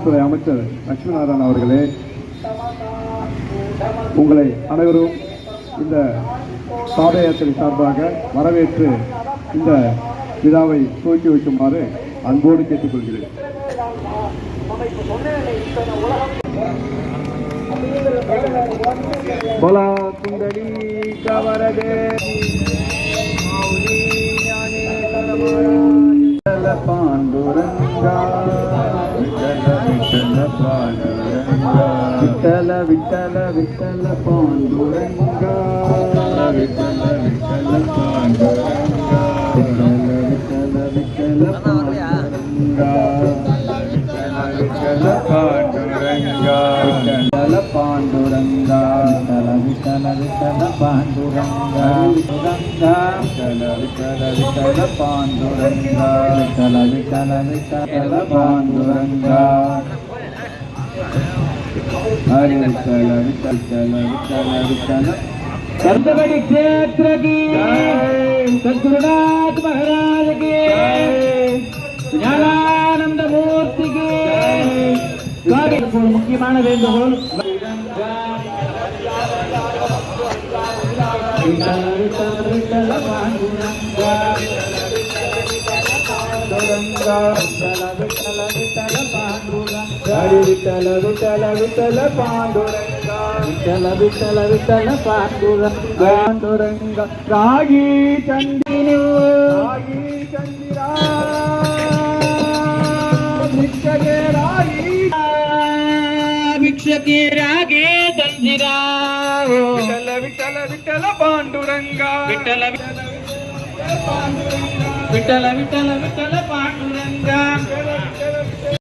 துறை அமைச்சர் லட்சுமிநாராயணன் அவர்களே, உங்களை அனைவரும் இந்த பாத யாத்திரை சார்பாக வரவேற்று இந்த விழாவை துவக்கி வைக்குமாறு அன்போடு கேட்டுக்கொள்கிறேன். बोला कुंडली कवरदे पांडुरंगा विठ्ठल विठ्ठल विठ्ठल पांडुरंगा विठ्ठल विठ्ठल पांडुरंगा विठ्ठल विठ्ठल पांडुरंगा विठ्ठल पांडुरंगा विठ्ठल पांडुरंगा विठ्ठल विठ्ठल पांडुरंगा विठ्ठल विठ्ठल विठ्ठल पांडुरंगा विठ्ठल विठ्ठल विठ्ठल पांडुरंगा हरे विठ्ठल विठ्ठल विठ्ठल विठ्ठल कर्तव्य क्षेत्र की सद्गुरुनाथ महाराज की ज्ञानानंद मूर्ति की मुख्यமான வேண்டுகோள் विठ्ठल विठ्ठल विठ्ठल पांडुरंगा विठ्ठल विठ्ठल विठ्ठल पांडुरंगा रागी चंदिनी रागी चंदिरा भिक्षके रागी भिक्षके रागे चंदिरा विठ्ठल विठ्ठल विठ्ठल पांडुरंगा विठ्ठल विठ्ठल विठ्ठल विठ्ठल पांडुरंगा